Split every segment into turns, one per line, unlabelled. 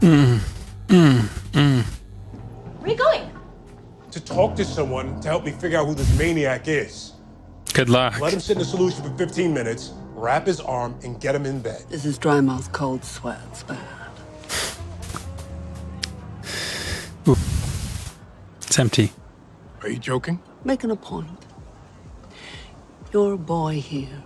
Where are you going?
To talk to someone to help me figure out who this maniac is.
Good luck.
Let him sit in the solution for 15 minutes, wrap his arm, and get him in bed.
This is dry mouth, cold sweat. It's bad.
It's empty.
Are you joking?
Making a point. Your boy here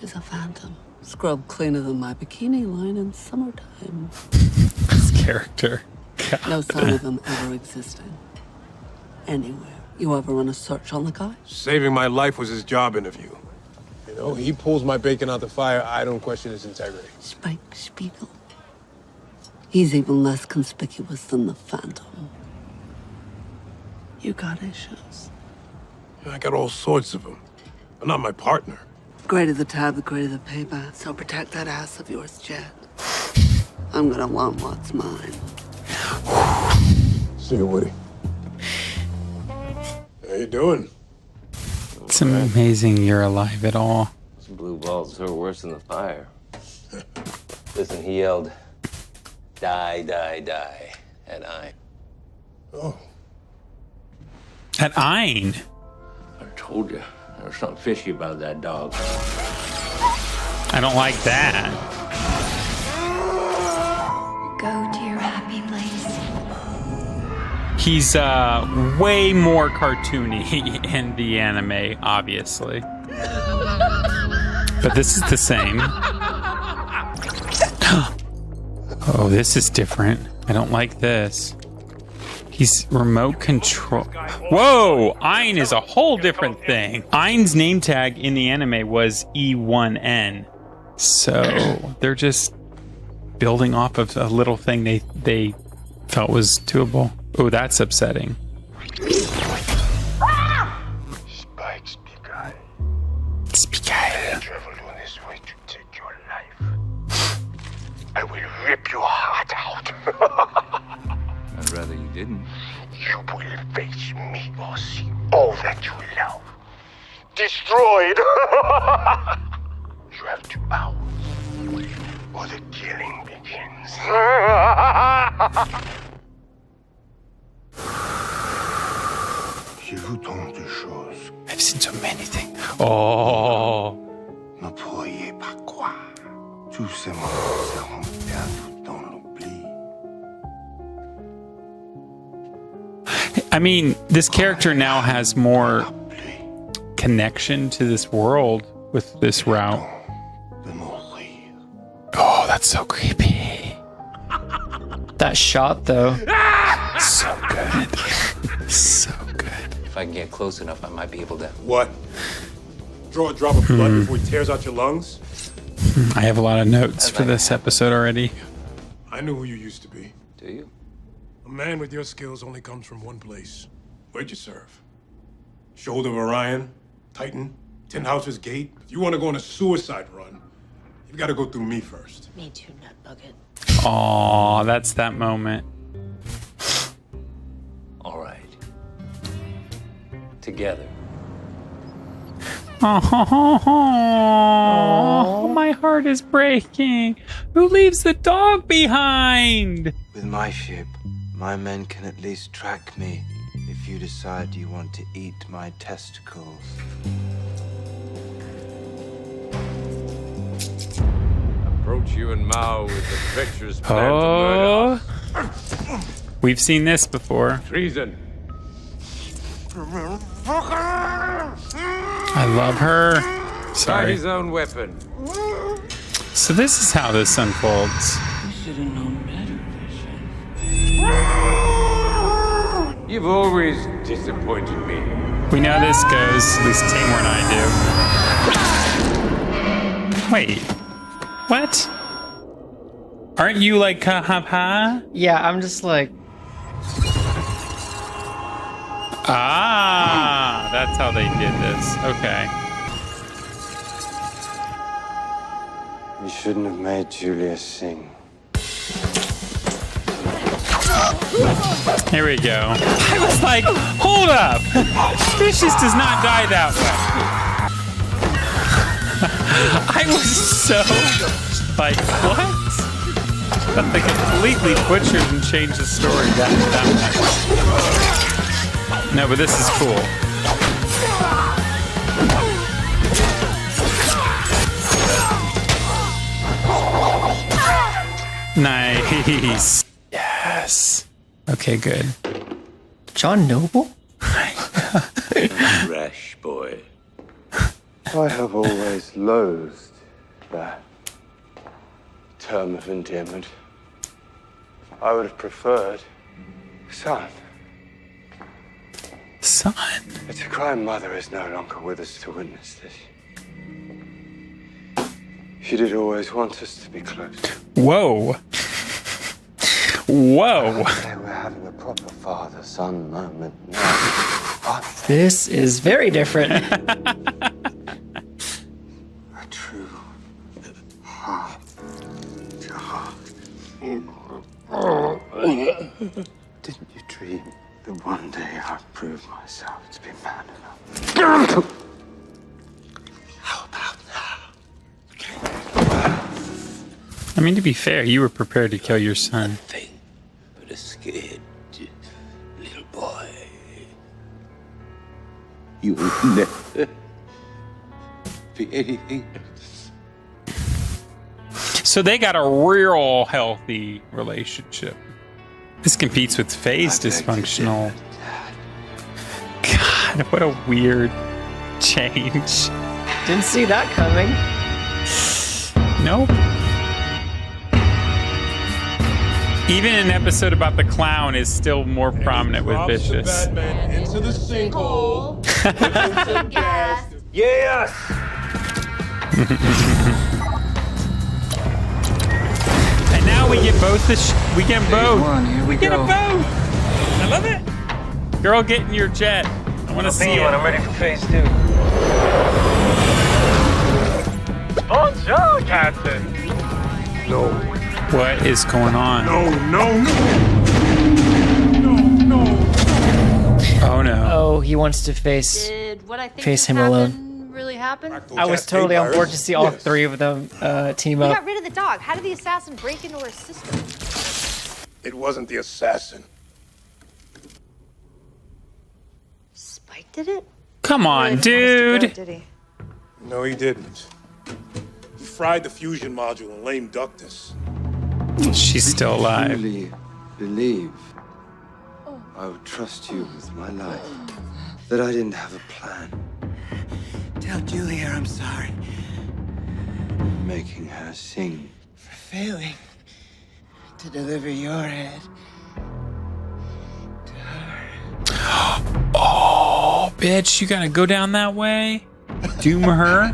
is a phantom. Scrubbed cleaner than my bikini line in summertime.
This character. God.
No sign of him ever existing. Anywhere. You ever run a search on the guy?
Saving my life was his job interview. You know, he pulls my bacon out the fire. I don't question his integrity.
Spike Spiegel. He's even less conspicuous than the phantom. You got issues.
I got all sorts of them. I'm not my partner.
The greater the tab, the greater the payback. So protect that ass of yours, Jet. I'm gonna want what's mine.
See you, Woody. How you doing?
It's amazing you're alive at all.
Some blue balls hurt worse than the fire. Listen, he yelled, "Die, die, die," and I.
Oh.
At Ein.
I told you, there's something fishy about that dog.
I don't like that.
Go to your happy place.
He's way more cartoony in the anime, obviously. But this is the same. Oh, this is different. I don't like this. He's remote control. Whoa! Ein is a whole different thing. Ein's name tag in the anime was E1N. So they're just building off of a little thing they felt was doable. Oh, that's upsetting.
Spike Spiegel.
Spiegel.
Travel on this way to take your life. I will rip your heart out.
I'd rather you didn't.
You will face me or see all that you love destroyed. You have 2 hours, or the killing begins. J'ai vu tant de choses.
I've seen so many things. Oh.
Ne pourriez pas croire. Tous ces moments seront perdus dans l'oubli.
I mean, this character now has more connection to this world with this route.
De mourir.
Oh, that's so creepy.
That shot, though.
So good. So good.
If I can get close enough, I might be able to.
What? Draw a drop of blood before he tears out your lungs?
I have a lot of notes for this episode already.
I knew who you used to be.
Do you?
A man with your skills only comes from one place. Where'd you serve? Shoulder of Orion? Titan? Tin House's Gate? If you want to go on a suicide run, you've got to go through me first.
Me too, nut bucket.
Aw, that's that moment.
All right. Together.
Oh, my heart is breaking. Who leaves the dog behind?
With my ship, my men can at least track me if you decide you want to eat my testicles.
Approach you and Mao with the treacherous plan to murder us.
Oh, we've seen this before.
Treason.
I love her.
Try
Sorry.
his own weapon.
So this is how this unfolds.
You should have known better, Vision.
You've always disappointed me.
We know how this goes. At least Taymour and I do. Wait. What? Aren't you like Kahapa?
Yeah, I'm just like,
Ah, that's how they did this. Okay.
You shouldn't have made Julia sing.
Here we go. I was like, hold up. Vicious does not die that way. I was so like, what? But they completely butchered and changed the story that much. No, but this is cool. Nice. Yes. Okay, good.
John Noble?
Rash boy.
I have always loathed that term of endearment. I would have preferred son.
Son.
It's a crime Mother is no longer with us to witness this. She did always want us to be close.
Whoa. Whoa.
Today we're having a proper father-son moment now.
This is very different.
A true heart to heart. Didn't you dream that one day I'd prove myself to be man enough? How about now?
I mean, to be fair, you were prepared to kill your son.
Nothing but a scared little boy. You will never be anything else.
So they got a real healthy relationship. This competes with Faye's dysfunctional. God, what a weird change.
Didn't see that coming.
Nope. Even an episode about the clown is still more prominent with Vicious.
Batman into the sinkhole.
Yes!
And now we get both we get both.
Here we
Get
go.
them both. I love it. Girl, get in your jet. I want to see it.
I'm ready for phase 2.
Bonjour, Captain.
No,
What is going on?
no, no, no. No, no.
Oh no.
Oh, he wants to face.
Did what I think
Face
just
him
happened
alone.
really happen?
I was totally on board to see all
Yes.
three of them team
We
up.
got rid of the dog. How did the assassin break into her system?
It wasn't the assassin.
Spike did it?
Come on,
Really didn't want us to
dude.
go, did he?
No, he didn't. He fried the fusion module and lame ducked us.
She's still alive.
Truly believe I would trust you with my life. That I didn't have a plan.
Tell Julia I'm sorry
Making her sing.
for failing to deliver your head.
Oh, bitch, you gotta go down that way? Doom her?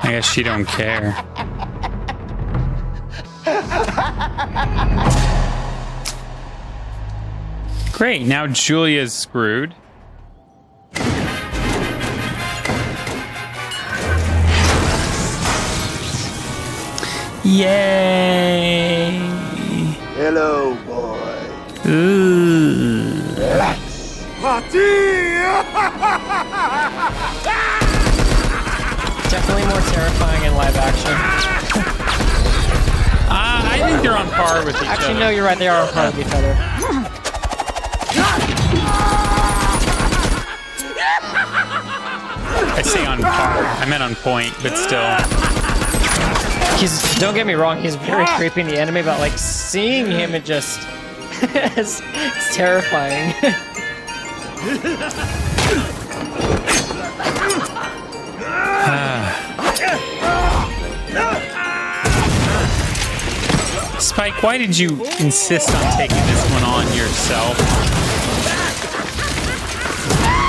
I guess she don't care. Great, now Julia's screwed. Yay!
Hello, boy.
Ooh.
Definitely more terrifying in live action.
I think they're on par with each
Actually,
other.
no, you're right. They are on par with each other.
I say on par. I meant on point, but still.
Don't get me wrong. He's very creepy in the anime, but like seeing him, it just it's terrifying.
Spike, why did you insist on taking this one on yourself?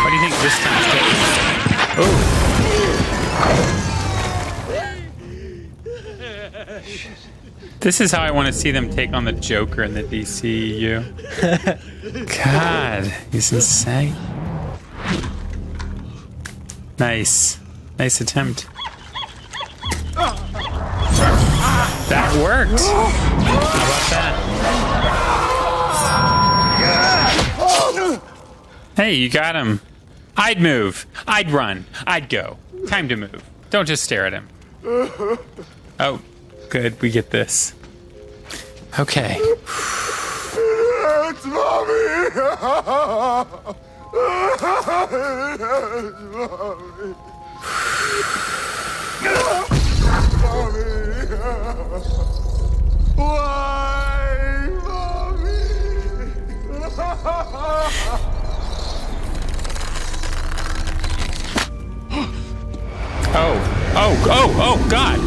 Why do you think this time's taking? Oh. This is how I want to see them take on the Joker in the DCU. God, he's insane. Nice. Nice attempt. That worked. How about that? Hey, you got him. I'd move. I'd run. I'd go. Time to move. Don't just stare at him. Oh, good. We get this. Okay.
It's mommy! Why, mommy?
Oh, God.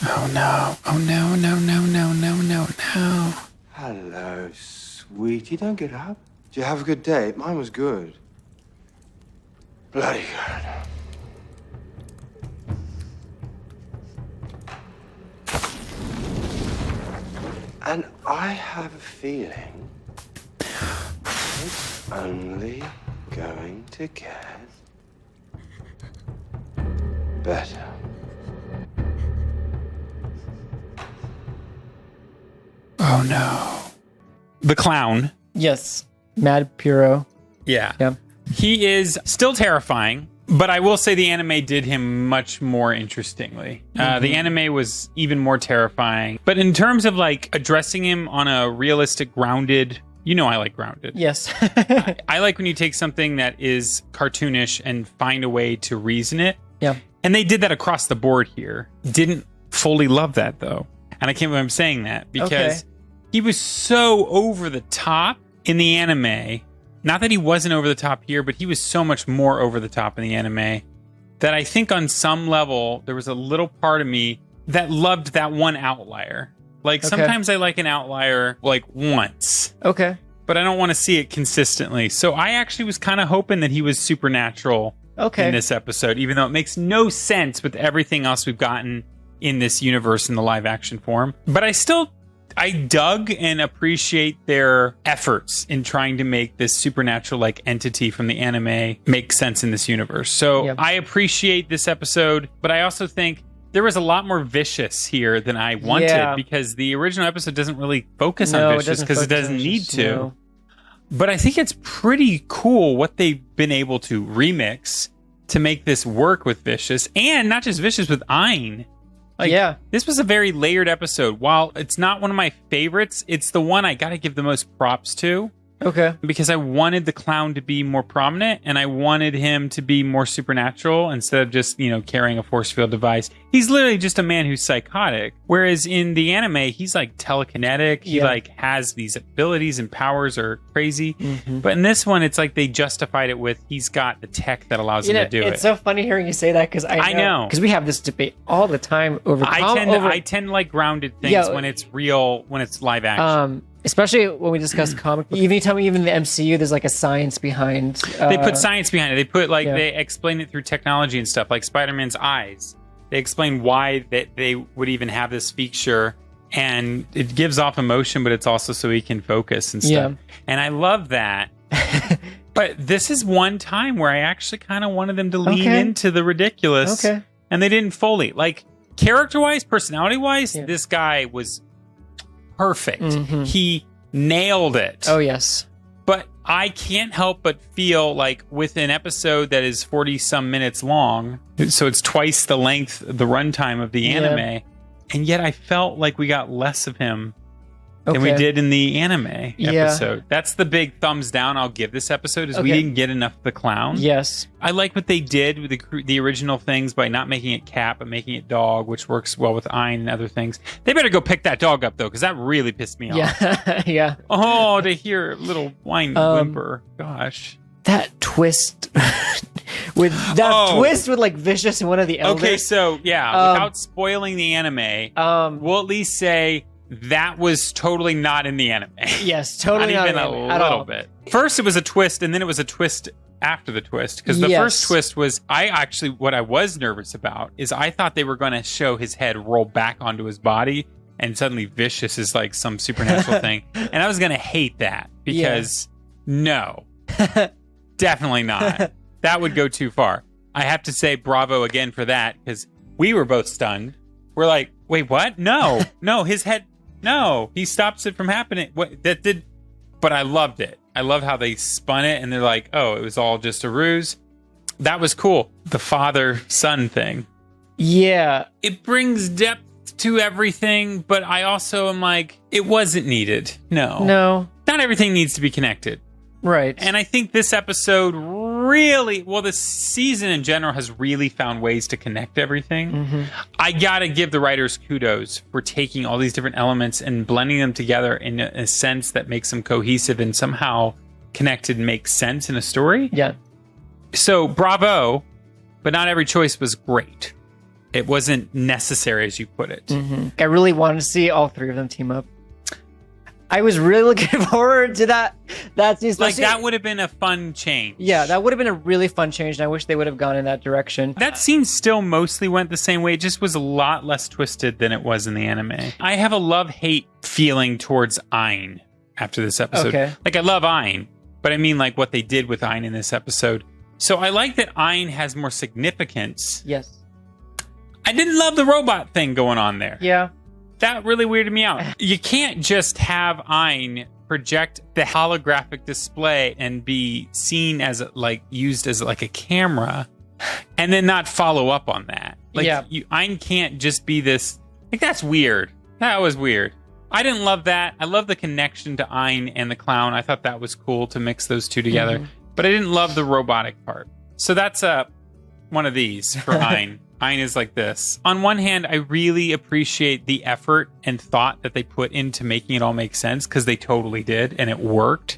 Oh, no. Oh, no, no, no, no, no, no, no.
Hello, sweetie. Don't get up. Did you have a good day? Mine was good. Bloody good. And I have a feeling it's only going to get better.
Oh, no. The clown.
Yes. Mad Puro.
Yeah.
Yeah.
He is still terrifying, but I will say the anime did him much more interestingly. The anime was even more terrifying. But in terms of like addressing him on a realistic, grounded, you know I like grounded.
Yes.
I like when you take something that is cartoonish and find a way to reason it.
Yeah.
And they did that across the board here. Didn't fully love that though. And I can't believe I'm saying that because he was so over the top in the anime. Not that he wasn't over the top here, but he was so much more over the top in the anime that I think on some level, there was a little part of me that loved that one outlier. Like sometimes I like an outlier like once.
Okay.
But I don't want to see it consistently. So I actually was kind of hoping that he was supernatural in this episode, even though it makes no sense with everything else we've gotten in this universe in the live action form. But I dug and appreciate their efforts in trying to make this supernatural like entity from the anime make sense in this universe. So I appreciate this episode, but I also think there was a lot more vicious here than I wanted because the original episode doesn't really focus on vicious because it doesn't need to. No. But I think it's pretty cool what they've been able to remix to make this work with vicious, and not just vicious, with Ein. Like, this was a very layered episode. While it's not one of my favorites, it's the one I got to give the most props to.
Okay.
Because I wanted the clown to be more prominent and I wanted him to be more supernatural instead of just, carrying a force field device. He's literally just a man who's psychotic. Whereas in the anime, he's like telekinetic. He like has these abilities and powers are crazy. Mm-hmm. But in this one, it's like they justified it with he's got the tech that allows him to do it.
It's so funny hearing you say that because I know. Because we have this debate all the time over...
I tend to like grounded things when it's real, when it's live action.
Especially when we discuss comic books. Even the MCU, there's like a science behind...
they put science behind it. They put they explain it through technology and stuff, like Spider-Man's eyes. They explain why that they would even have this feature, and it gives off emotion, but it's also so he can focus and stuff. Yeah. And I love that. But this is one time where I actually kind of wanted them to lean into the ridiculous. Okay. And they didn't fully. Like, character-wise, personality-wise, this guy was... perfect. Mm-hmm. He nailed it.
Oh, yes.
But I can't help but feel like with an episode that is 40-some minutes long, so it's twice the length, the runtime of the anime, and yet I felt like we got less of him than we did in the anime episode. That's the big thumbs down I'll give this episode, is we didn't get enough of the clown.
Yes.
I like what they did with the original things by not making it cat, but making it dog, which works well with Ein and other things. They better go pick that dog up, though, because that really pissed me off.
Yeah.
Oh, to hear a little whine whimper. Gosh.
That twist with like Vicious and one of the elders.
Okay, so without spoiling the anime, we'll at least say that was totally not in the anime.
Yes, totally
not even a little bit. First, it was a twist, and then it was a twist after the twist. Because the first twist was, what I was nervous about is I thought they were going to show his head roll back onto his body, and suddenly Vicious is like some supernatural thing. And I was going to hate that because no, definitely not. That would go too far. I have to say bravo again for that, because we were both stunned. We're like, wait, what? No, his head. No, he stops it from happening. But I loved it. I love how they spun it and they're like, oh, it was all just a ruse. That was cool. The father-son thing.
Yeah.
It brings depth to everything, but I also am like, it wasn't needed. No. Not everything needs to be connected.
Right.
And I think this episode really, well, this season in general has really found ways to connect everything.
Mm-hmm.
I gotta give the writers kudos for taking all these different elements and blending them together in a sense that makes them cohesive and somehow connected and makes sense in a story.
Yeah.
So bravo, but not every choice was great. It wasn't necessary, as you put it.
Mm-hmm. I really wanted to see all three of them team up. I was really looking forward to that.
Like, that would have been a fun change.
Yeah, that would have been a really fun change, and I wish they would have gone in that direction.
That scene still mostly went the same way. It just was a lot less twisted than it was in the anime. I have a love-hate feeling towards Ayn after this episode.
Okay.
Like, I love Ayn, but I mean, like, what they did with Ayn in this episode. So I like that Ayn has more significance.
Yes.
I didn't love the robot thing going on there.
Yeah.
That really weirded me out. You can't just have Ayn project the holographic display and be seen as used as like a camera and then not follow up on that. Like, Ayn can't just be this. Like, that's weird. That was weird. I didn't love that. I love the connection to Ayn and the clown. I thought that was cool to mix those two together. Mm-hmm. But I didn't love the robotic part. So that's one of these for Ayn. Ayn is like this. On one hand, I really appreciate the effort and thought that they put into making it all make sense, because they totally did, and it worked.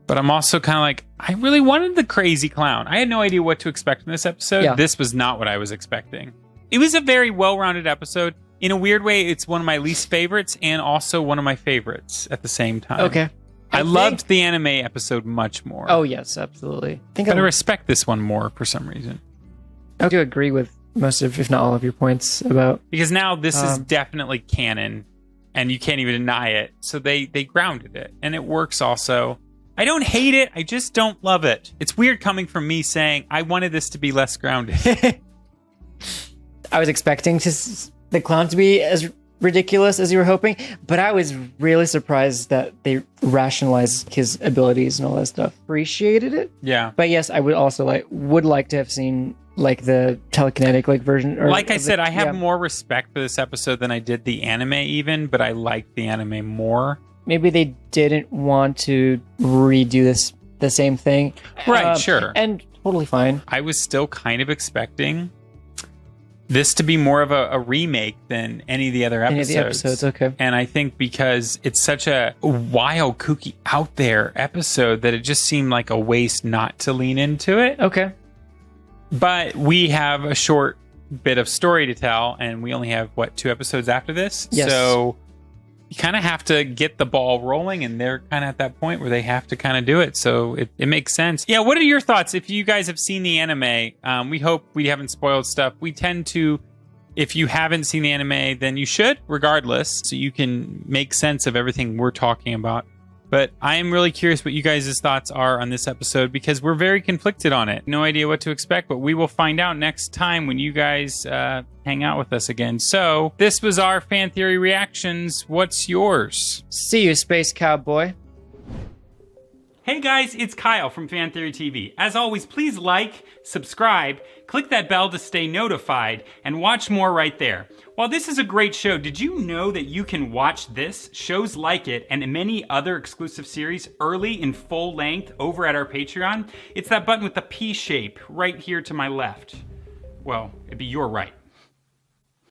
But I'm also kind of like, I really wanted the crazy clown. I had no idea what to expect in this episode. Yeah. This was not what I was expecting. It was a very well-rounded episode. In a weird way, it's one of my least favorites and also one of my favorites at the same time.
Okay.
I loved the anime episode much more.
Oh, yes, absolutely.
But I respect this one more for some reason.
I do agree with most of, if not all of your points about...
Because now this is definitely canon, and you can't even deny it. So they grounded it, and it works also. I don't hate it, I just don't love it. It's weird coming from me saying, I wanted this to be less grounded.
I was expecting the clown to be as ridiculous as you were hoping, but I was really surprised that they rationalized his abilities and all that stuff. Appreciated it.
Yeah.
But yes, I would also like to have seen the telekinetic version.
Like I said, I have more respect for this episode than I did the anime even, but I liked the anime more.
Maybe they didn't want to redo the same thing.
Right, sure.
And totally fine.
I was still kind of expecting this to be more of a remake than any of the other episodes.
Okay.
And I think because it's such a wild, kooky, out there episode that it just seemed like a waste not to lean into it.
Okay.
But we have a short bit of story to tell, and we only have, 2 episodes after this?
Yes.
So you kind of have to get the ball rolling, and they're kind of at that point where they have to kind of do it. So it makes sense. Yeah, what are your thoughts? If you guys have seen the anime, we hope we haven't spoiled stuff. We tend to, if you haven't seen the anime, then you should, regardless, so you can make sense of everything we're talking about. But I am really curious what you guys' thoughts are on this episode, because we're very conflicted on it. No idea what to expect, but we will find out next time when you guys hang out with us again. So this was our Fan Theory reactions. What's yours?
See you, Space Cowboy.
Hey guys, it's Kyle from Fan Theory TV. As always, please like, subscribe, click that bell to stay notified, and watch more right there. While this is a great show, did you know that you can watch this, shows like it, and many other exclusive series early in full length over at our Patreon? It's that button with the P shape right here to my left. Well, it'd be your right.